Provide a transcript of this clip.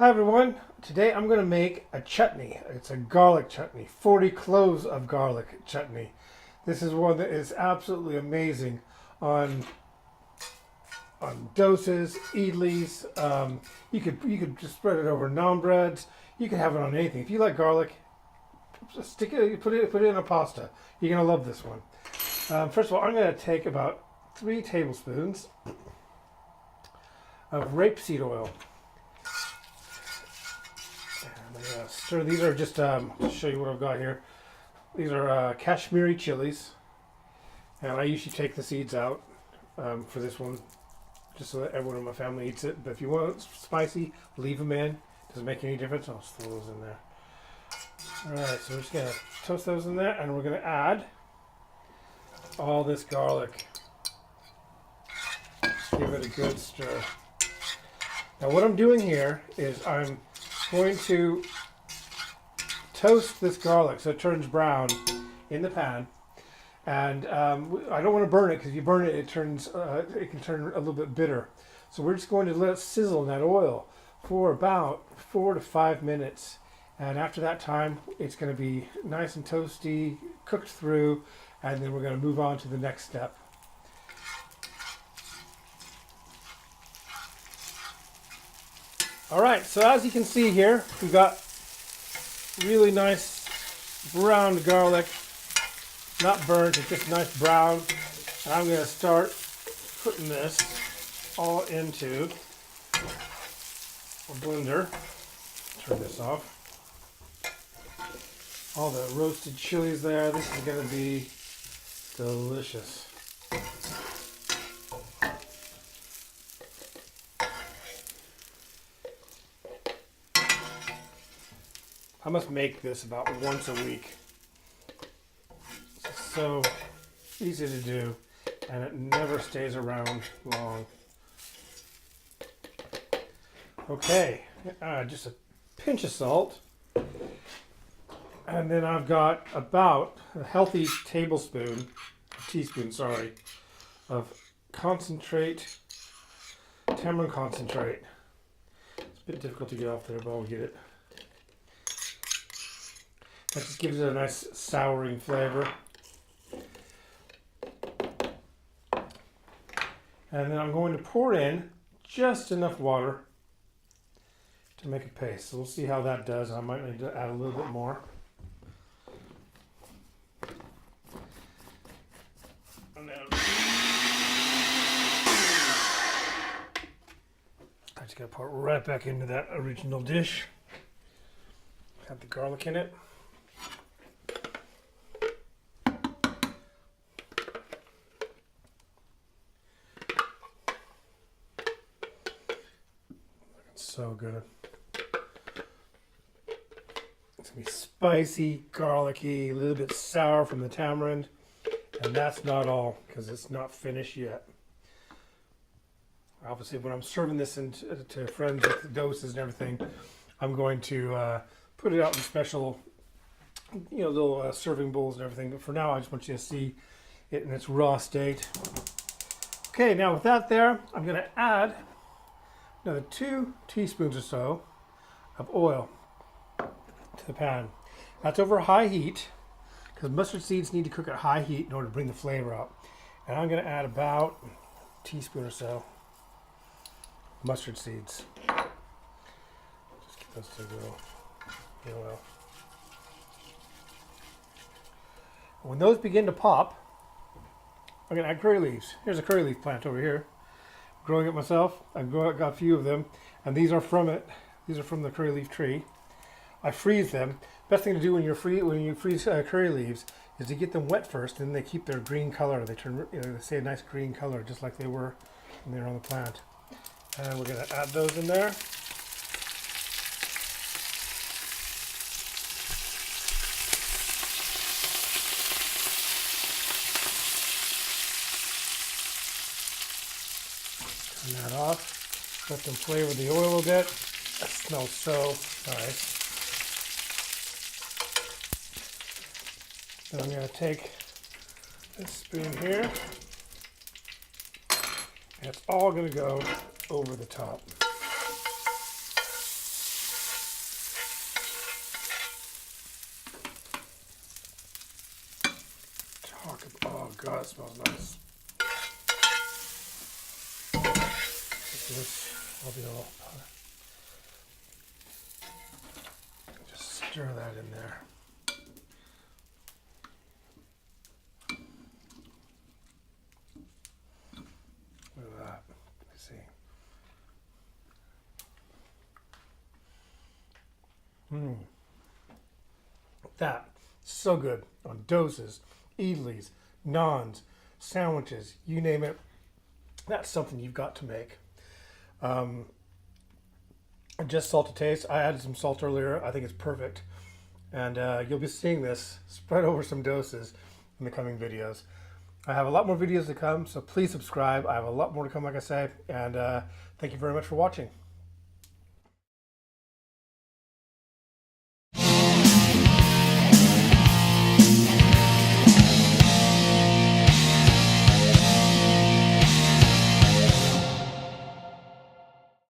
Hi everyone, today I'm going to make a chutney. It's a garlic chutney, 40 cloves of garlic chutney. This is one that is absolutely amazing on dosas, idlis. You could just spread it over naan breads. You can have it on anything. If you like garlic, stick it, put it in a pasta. You're going to love this one. First of all, I'm going to take about 3 tablespoons of rapeseed oil. Stir. These are just to show you what I've got here. These are Kashmiri chillies, and I usually take the seeds out for this one, just so that everyone in my family eats it. But if you want it spicy, leave them in. Doesn't make any difference. I'll just throw those in there. All right, so we're just gonna toast those in there, and we're gonna add all this garlic. Give it a good stir. Now, what I'm doing here is I'm going to toast this garlic so it turns brown in the pan, and I don't want to burn it, because if you burn it, it can turn a little bit bitter. So we're just going to let it sizzle in that oil for about 4 to 5 minutes, and after that time, it's going to be nice and toasty, cooked through, and then we're going to move on to the next step. All right, so as you can see here, we've got really nice browned garlic, not burnt, it's just nice brown. And I'm going to start putting this all into a blender. Turn this off. All the roasted chilies there. This is going to be delicious. I must make this about once a week. It's so easy to do, and it never stays around long. Okay, just a pinch of salt. And then I've got about a healthy teaspoon, of concentrate, tamarind concentrate. It's a bit difficult to get off there, but I'll get it. That just gives it a nice souring flavor. And then I'm going to pour in just enough water to make a paste. So we'll see how that does. I might need to add a little bit more. And then I just got to pour it right back into that original dish. Got the garlic in it. So good. It's going to be spicy, garlicky, a little bit sour from the tamarind. And that's not all, because it's not finished yet. Obviously, when I'm serving this to friends with doses and everything, I'm going to put it out in special, little serving bowls and everything. But for now, I just want you to see it in its raw state. Okay, now with that there, I'm going to add another 2 teaspoons or so of oil to the pan. That's over high heat, because mustard seeds need to cook at high heat in order to bring the flavor out. And I'm going to add about a teaspoon or so mustard seeds. Just get those to go in oil. When those begin to pop, I'm going to add curry leaves. Here's a curry leaf plant over here. Growing it myself. I've got a few of them, and these are from it. These are from the curry leaf tree. I freeze them. Best thing to do when you freeze curry leaves is to get them wet first, and they keep their green color. They turn, they say a nice green color, just like they were when they were on the plant. And we're going to add those in there. Turn that off. Let them flavor the oil a bit. That smells so nice. Then I'm going to take this spoon here, and it's all going to go over the top. God, it smells nice. This, I'll be all, just stir that in there. Look at that. Let me see. That so good on dosas, idlis, naans, sandwiches, you name it. That's something you've got to make. Just salt to taste. I added some salt earlier. I think it's perfect. And you'll be seeing this spread over some dosas in the coming videos. I have a lot more videos to come, so please subscribe. I have a lot more to come, like I say. And thank you very much for watching.